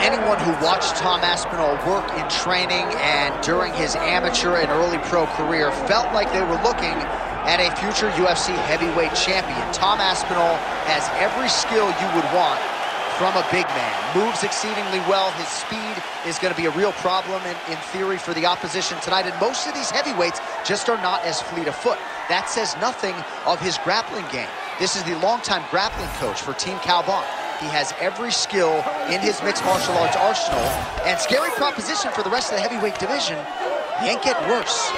anyone who watched Tom Aspinall work in training and during his amateur and early pro career felt like they were looking at a future UFC heavyweight champion. Tom Aspinall has every skill you would want from a big man. Moves exceedingly well. His speed is going to be a real problem in theory for the opposition tonight. And most of these heavyweights just are not as fleet of foot. That says nothing of his grappling game. This is the longtime grappling coach for Team Calvin. He has every skill in his mixed martial arts arsenal. And scary proposition for the rest of the heavyweight division. He ain't getting worse.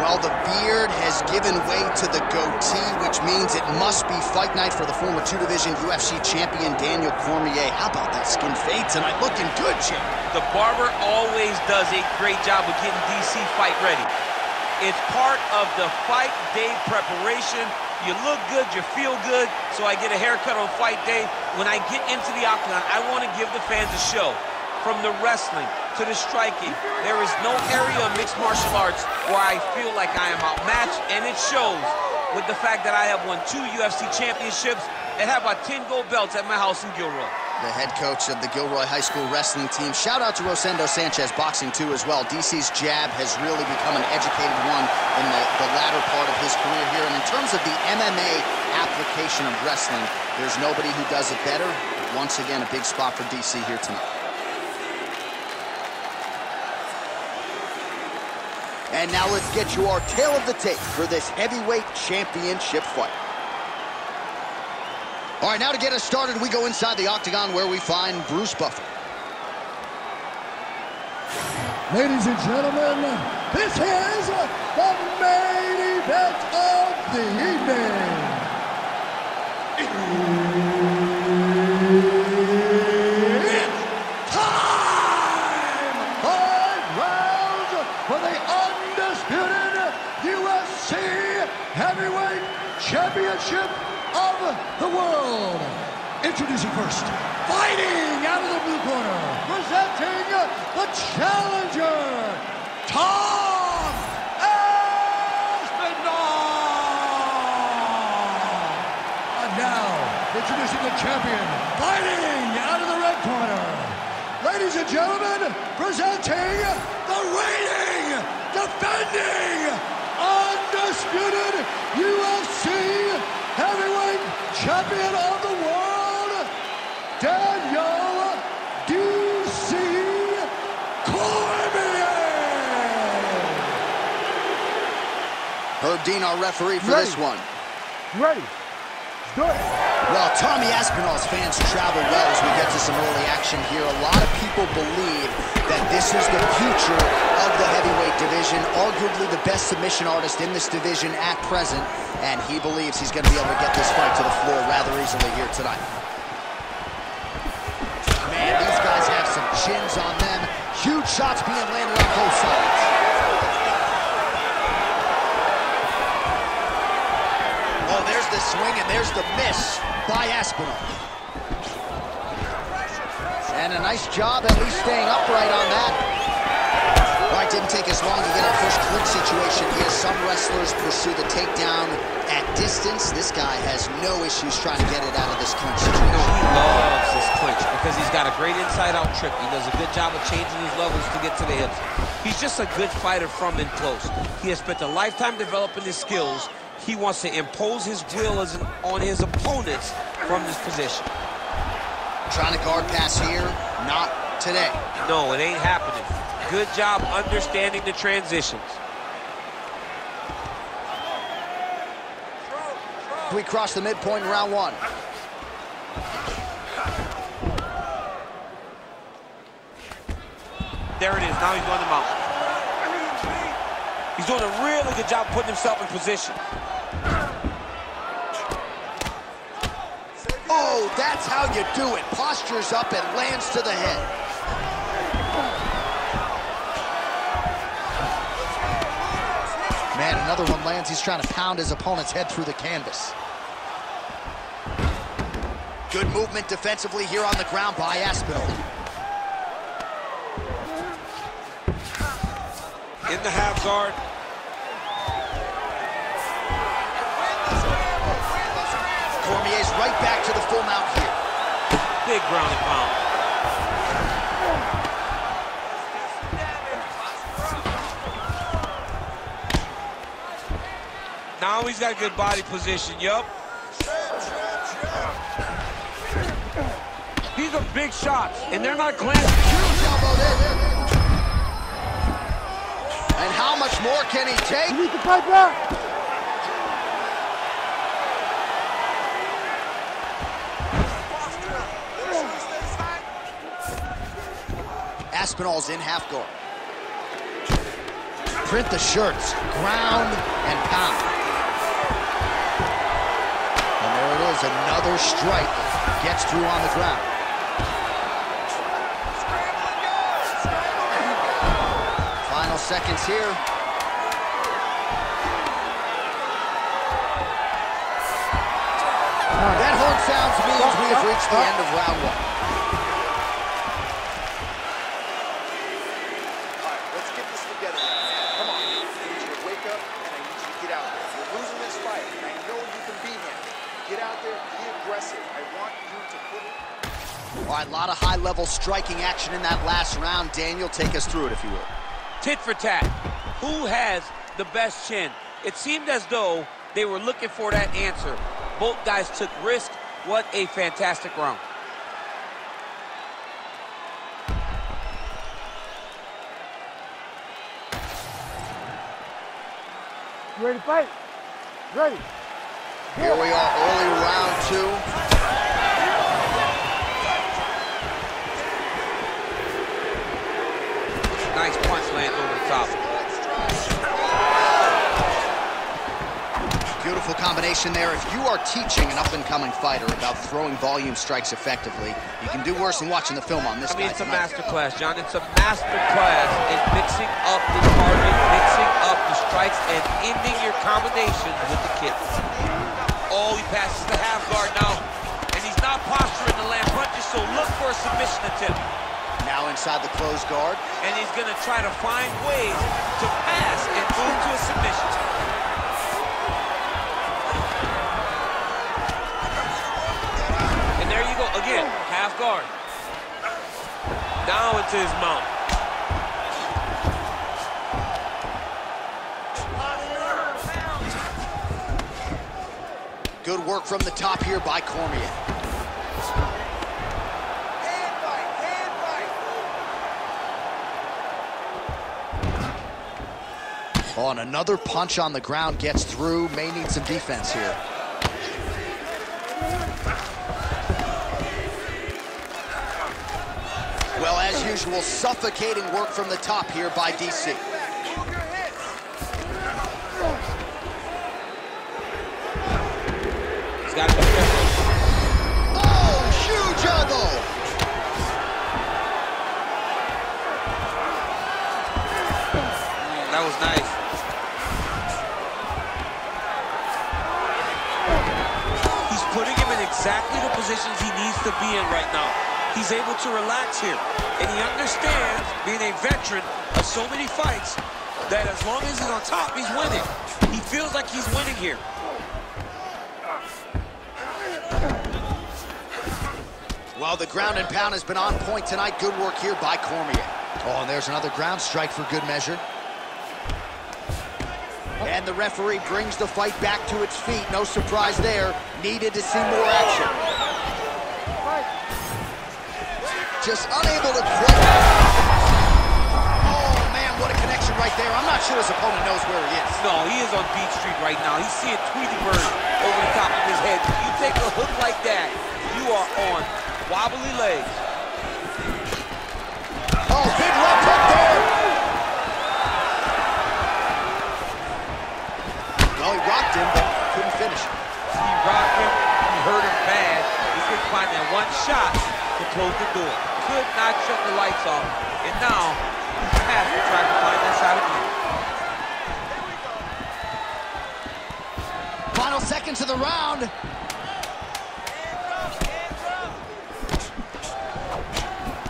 Well, the beard has given way to the goatee, which means it must be fight night for the former two-division UFC champion Daniel Cormier. How about that skin fade tonight? Looking good, champ. The barber always does a great job of getting DC fight ready. It's part of the fight day preparation. You look good, you feel good, so I get a haircut on fight day. When I get into the octagon, I want to give the fans a show. From the wrestling to the striking, there is no area of mixed martial arts where I feel like I am outmatched, and it shows with the fact that I have won 2 UFC championships and have about 10 gold belts at my house in Gilroy. The head coach of the Gilroy High School wrestling team. Shout out to Rosendo Sanchez Boxing too as well. DC's jab has really become an educated one in the latter part of his career here. And in terms of the MMA application of wrestling, there's nobody who does it better. Once again, a big spot for DC here tonight. And now let's get you our tale of the tape for this heavyweight championship fight. All right, now to get us started, we go inside the octagon where we find Bruce Buffer. Ladies and gentlemen, this is the main event of the evening. It's time! 5 rounds for the undisputed UFC Heavyweight Championship of the world. Introducing first, fighting out of the blue corner, presenting the challenger, Tom Aspinall. And now, introducing the champion, fighting out of the red corner. Ladies and gentlemen, presenting the reigning, defending, undisputed UFC Heavyweight Champion of the world, Daniel DC Cormier. Herb Dean, our referee for this one. Ready. Let's do it. Well, Tommy Aspinall's fans travel well as we get to some early action here. A lot of people believe that this is the future of the heavyweight division, arguably the best submission artist in this division at present, and he believes he's going to be able to get this fight to the floor rather easily here tonight. Man, these guys have some chins on them. Huge shots being landed on both sides. Oh, there's the swing and there's the miss by Aspinall. And a nice job at least staying upright on that. All right, didn't take us long to get our first clinch situation here. Some wrestlers pursue the takedown at distance. This guy has no issues trying to get it out of this clinch situation. No, he loves this clinch because he's got a great inside-out trip. He does a good job of changing his levels to get to the hips. He's just a good fighter from in close. He has spent a lifetime developing his skills. He wants to impose his will on his opponents from this position. Trying to guard pass here, not today. No, it ain't happening. Good job understanding the transitions. We cross the midpoint in round 1. There it is. Now he's going to mount. He's doing a really good job putting himself in position. Oh! Oh, that's how you do it. Postures up and lands to the head. Man, another one lands. He's trying to pound his opponent's head through the canvas. Good movement defensively here on the ground by Aspinall. In the half guard. Cormier's right back to the full mount here. Big ground and pound. Now he's got good body position, yup. These are big shots, and they're not glancing. Huge elbow there. And how much more can he take? You need to fight back. Aspinall's in half guard. Print the shirts, ground and pound. And there it is, another strike. Gets through on the ground. Final seconds here. That horn sounds means we have reached the end of round one. All right, let's get this together. Come on. I need you to wake up, and I need you to get out there. You're losing this fight, and I know you can beat him. Get out there, be aggressive. I want you to put it. All right, a lot of high-level striking action in that last round. Daniel, take us through it, if you will. Tit for tat. Who has the best chin? It seemed as though they were looking for that answer. Both guys took risk. What a fantastic round. You ready to fight? Ready. Here we are, early round two. Nice punch lands over the top. Beautiful combination there. If you are teaching an up-and-coming fighter about throwing volume strikes effectively, you can do worse than watching the film on this guy It's a tonight. master class, John. It's a master class in mixing up the target, mixing up the strikes, and ending your combinations with the kicks. Oh, he passes the half guard now, and he's not posturing to land punches, so look for a submission attempt. Now inside the closed guard. And he's going to try to find ways to pass and move to a submission. And there you go, again, half guard. Now into his mount. Good work from the top here by Cormier. Oh, and another punch on the ground gets through. May need some defense here. Well, as usual, suffocating work from the top here by DC. He's got to be careful. Oh, huge elbow! That was nice. He's putting him in exactly the positions he needs to be in right now. He's able to relax here. And he understands, being a veteran of so many fights, that as long as he's on top, he's winning. He feels like he's winning here. Well, the ground and pound has been on point tonight. Good work here by Cormier. Oh, and there's another ground strike for good measure. And the referee brings the fight back to its feet. No surprise there. Needed to see more action. Just unable to quit. Oh, man, what a connection right there. I'm not sure his opponent knows where he is. No, he is on Beach Street right now. He's seeing Tweety Bird over the top of his head. If you take a hook like that, you are on wobbly legs. Oh, big left hook there. Well, he rocked him, but couldn't finish him. He rocked him. He hurt him bad. He's getting could not shut the lights off. And now, he has to try to find that shot again. Final seconds of the round.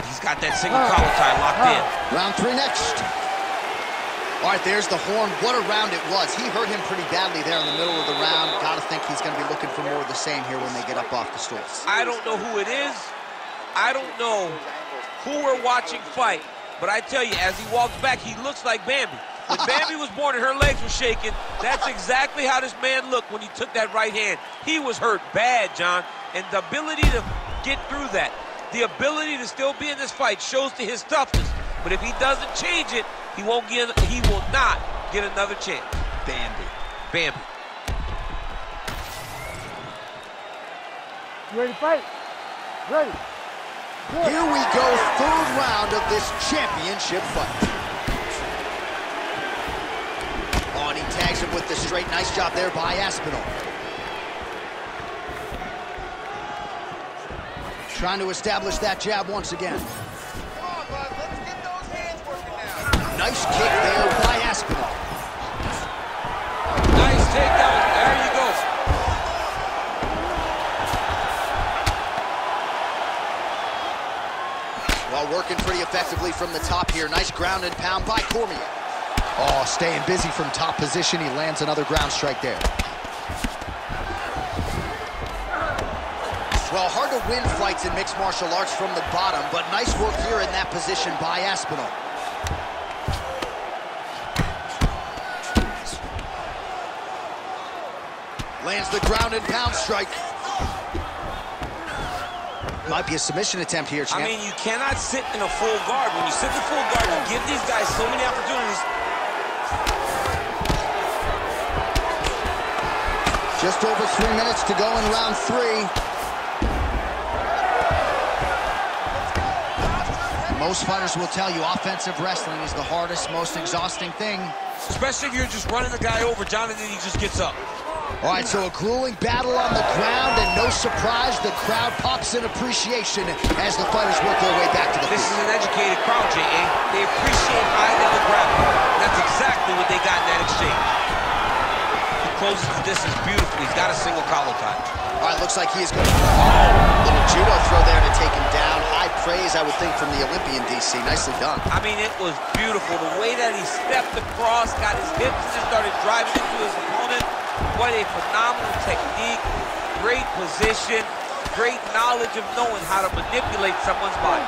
He's got that single collar tie locked in. Round 3 next. All right, there's the horn. What a round it was. He hurt him pretty badly there in the middle of the round. Got to think he's going to be looking for more of the same here when they get up off the stools. I don't know who it is. I don't know who we're watching fight. But I tell you, as he walks back, he looks like Bambi. When Bambi was born and her legs were shaking, that's exactly how this man looked when he took that right hand. He was hurt bad, John. And the ability to get through that, the ability to still be in this fight shows to his toughness. But if he doesn't change it, he will not get another chance. Bambi. You ready to fight? Ready. Good. Here we go, 3rd round of this championship fight. Oh, and he tags him with the straight. Nice job there by Aspinall. Trying to establish that jab once again. Come on, bud. Let's get those hands working now. Nice kick there by Aspinall. Nice takedown. There you go. Well, working pretty effectively from the top here. Nice ground and pound by Cormier. Oh, staying busy from top position. He lands another ground strike there. Well, hard to win fights in mixed martial arts from the bottom, but nice work here in that position by Aspinall. Lands the ground and pound strike. Might be a submission attempt here, champ. I mean, you cannot sit in a full guard. When you sit in full guard, you give these guys so many opportunities. Just over 3 minutes to go in round 3. Most fighters will tell you offensive wrestling is the hardest, most exhausting thing. Especially if you're just running the guy over, John, and then he just gets up. All right, so a grueling battle on the ground, and no surprise, the crowd pops in appreciation as the fighters work their way back to the This field. is an educated crowd, J.A. They appreciate high-level grappling. That's exactly what they got in that exchange. He closes the distance beautifully. He's got a single collar tie. All right, looks like he is going to... little judo throw there to take him down. High praise, I would think, from the Olympian, DC. Nicely done. I mean, it was beautiful. The way that he stepped across, got his hips and started driving into his opponent. What a phenomenal technique, great position, great knowledge of knowing how to manipulate someone's body.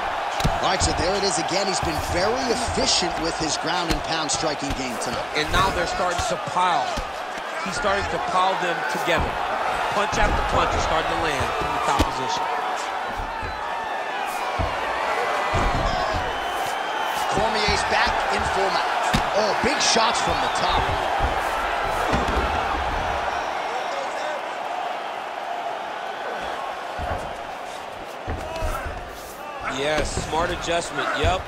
All right, so there it is again. He's been very efficient with his ground and pound striking game tonight. And now they're starting to pile. He's starting to pile them together. Punch after punch is starting to land from the top position. Cormier's back in full mount. Oh, big shots from the top. Yes, smart adjustment, yep.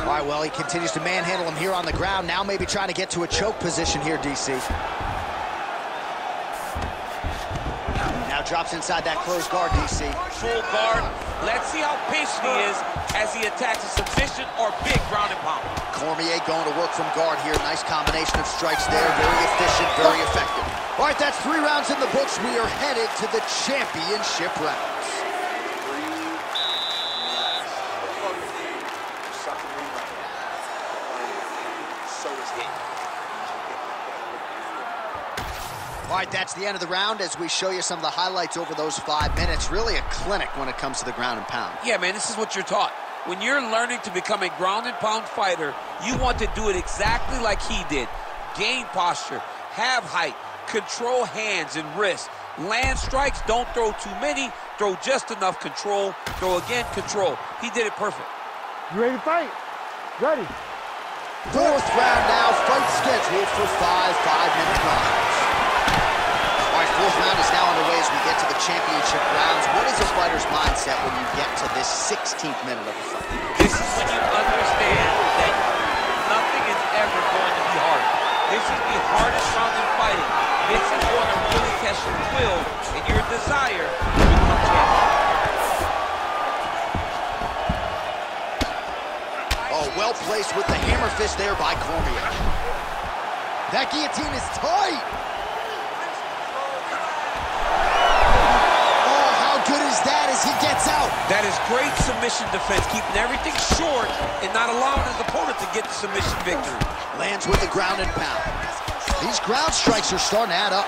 All right, well, he continues to manhandle him here on the ground. Now maybe trying to get to a choke position here, DC. Now drops inside that closed guard, DC. Full guard. Let's see how patient he is as he attacks a submission or big ground and pound. Cormier going to work from guard here. Nice combination of strikes there. Very efficient, very effective. All right, that's 3 rounds in the books. We are headed to the championship rounds. All right, that's the end of the round as we show you some of the highlights over those 5 minutes. Really a clinic when it comes to the ground and pound. Yeah, man, this is what you're taught. When you're learning to become a ground and pound fighter, you want to do it exactly like he did. Gain posture, have height, control hands and wrists. Land strikes, don't throw too many, throw just enough, control, throw again, control. He did it perfect. You ready to fight? Ready. 4th round now, fight scheduled for 5 5-minute rounds. All right, 4th round is now underway as we get to the championship rounds. What is a fighter's mindset when you get to this 16th minute of the fight? This is when you understand that nothing is ever going to be hard. This is the hardest round in fighting. This is going to really test your will and your desire to become champion. Oh, well placed with the hammer fist there by Cormier. That guillotine is tight. Oh, how good is that as he gets out? That is great submission defense, keeping everything short and not allowing his opponent to get the submission victory. Lands with the ground and pound. These ground strikes are starting to add up.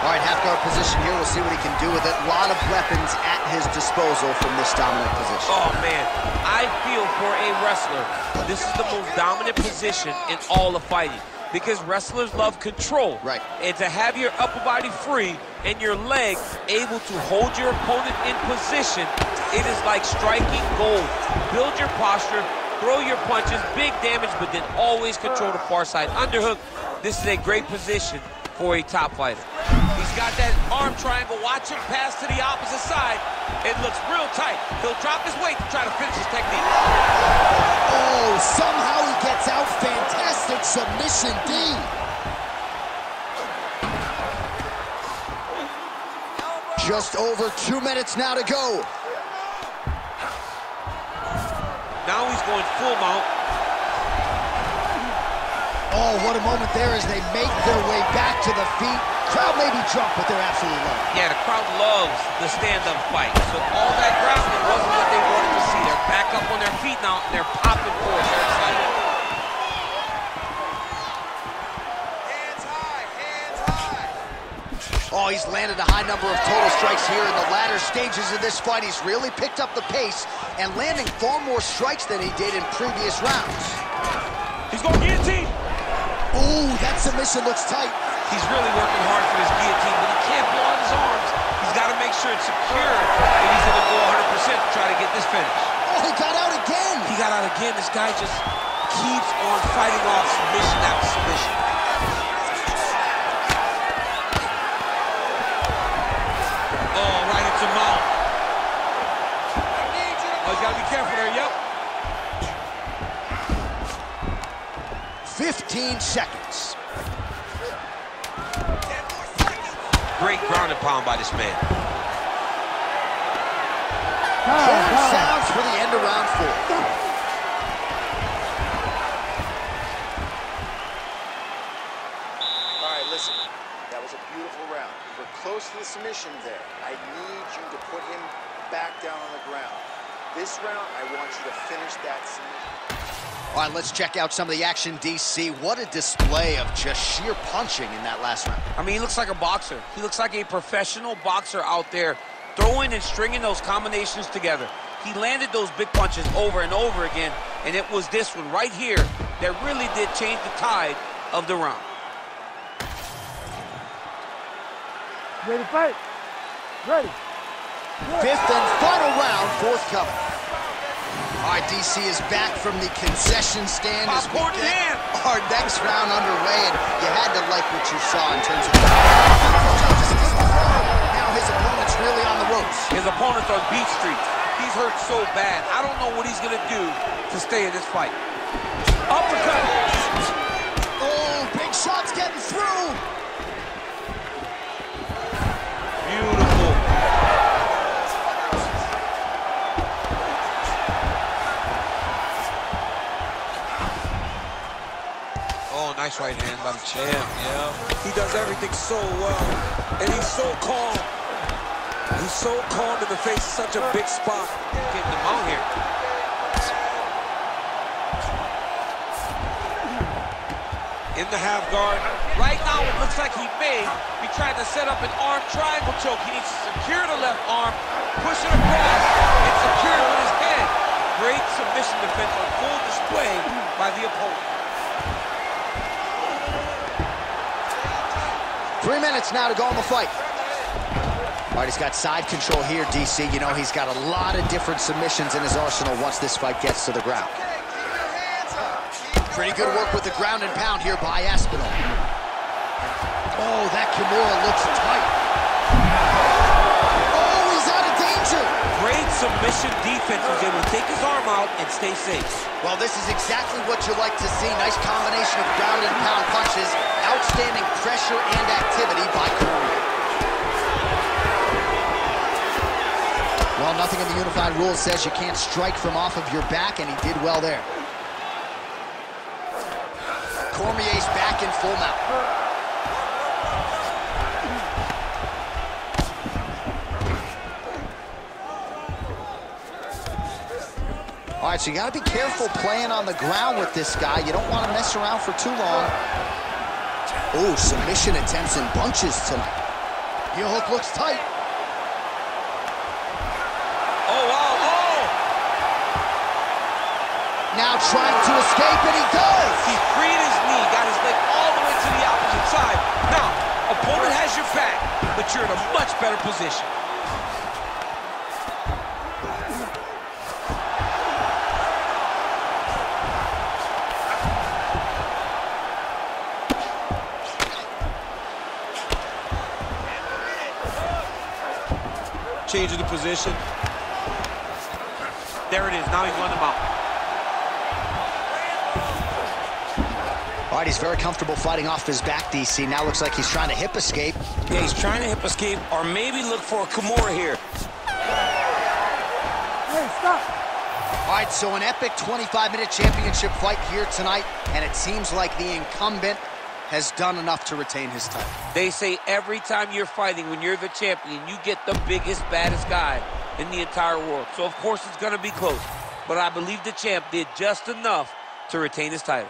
All right, half guard position here. We'll see what he can do with it. A lot of weapons at his disposal from this dominant position. Oh, man. I feel for a wrestler, this is the most dominant position in all of fighting because wrestlers love control. Right. And to have your upper body free and your leg able to hold your opponent in position, it is like striking gold. Build your posture, throw your punches, big damage, but then always control the far side underhook. This is a great position for a top fighter. He's got that arm triangle. Watch him pass to the opposite side. It looks real tight. He'll drop his weight to try to finish his technique. Oh, somehow he gets out. Fantastic submission D. Just over 2 minutes now to go. Now he's going full mount. Oh, what a moment there as they make their way back to the feet. Crowd may be drunk, but they're absolutely loving it. Yeah, the crowd loves the stand-up fight. So all that grounding wasn't what they wanted to see. They're back up on their feet now, and they're popping forward. They're excited. Hands high, hands high. Oh, he's landed a high number of total strikes here in the latter stages of this fight. He's really picked up the pace and landing far more strikes than he did in previous rounds. He's going guillotine. Ooh, that submission looks tight. He's really working hard for his guillotine, but he can't blow out his arms. He's got to make sure it's secure if he's going to go 100% to try to get this finish. Oh, he got out again. He got out again. This guy just keeps on fighting off submission after submission. Oh, right into mount. Oh, he's got to be careful there, yep. 15 seconds. Great ground and pound by this man. Horn sounds for the end of round 4. All right, listen. That was a beautiful round. We're close to the submission there. I need you to put him back down on the ground. This round, I want you to finish that submission. All right, let's check out some of the action, DC. What a display of just sheer punching in that last round. I mean, he looks like a boxer. He looks like a professional boxer out there, throwing and stringing those combinations together. He landed those big punches over and over again, and it was this one right here that really did change the tide of the round. Ready to fight? Ready. Fifth and final round, forthcoming. All right, DC is back from the concession stand as we Popcorn in get hand. our next round underway, and you had to like what you saw in terms of now his opponent's really on the ropes. His opponent's on beat streets. He's hurt so bad. I don't know what he's going to do to stay in this fight. Uppercut. Oh, big shots getting through. Beautiful. Oh, nice right hand by the champ, yeah. He does everything so well, and he's so calm. He's so calm in the face of such a big spot. Getting him out here. In the half guard. Right now, it looks like he may be trying to set up an arm triangle choke. He needs to secure the left arm, push it across, and secure it with his head. Great submission defense on full display by the opponent. 3 minutes now to go in the fight. All right, he's got side control here, DC. You know, he's got a lot of different submissions in his arsenal once this fight gets to the ground. Pretty good work with the ground and pound here by Aspinall. Oh, that Kimura looks tight. Oh, he's out of danger. Great submission defense. Was able to take his arm out and stay safe. Well, this is exactly what you like to see. Nice combination of ground and pound punches. Outstanding pressure and activity by Cormier. Well, nothing in the unified rules says you can't strike from off of your back, and he did well there. Cormier's back in full mount. All right, so you got to be careful playing on the ground with this guy. You don't want to mess around for too long. Oh, submission attempts in bunches tonight. Heel hook looks tight. Oh, wow, oh! Now trying to escape, and he does! He freed his knee, got his leg all the way to the opposite side. Now, opponent has your back, but you're in a much better position. Changing the position. There it is. Now he's on the mount. All right, he's very comfortable fighting off his back, DC. Now looks like he's trying to hip escape. Yeah, he's trying to hip escape or maybe look for a Cormier here. Hey, stop. All right, so an epic 25-minute championship fight here tonight, and it seems like the incumbent has done enough to retain his title. They say every time you're fighting, when you're the champion, you get the biggest, baddest guy in the entire world. So, of course, it's going to be close. But I believe the champ did just enough to retain his title.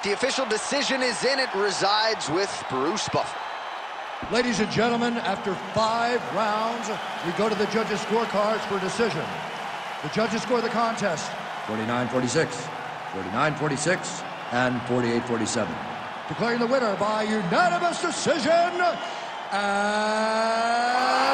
The official decision is in. It resides with Bruce Buffer. Ladies and gentlemen, after 5 rounds, we go to the judges' scorecards for decision. The judges score the contest 49-46, 49-46, and 48-47. Declaring the winner by unanimous decision, and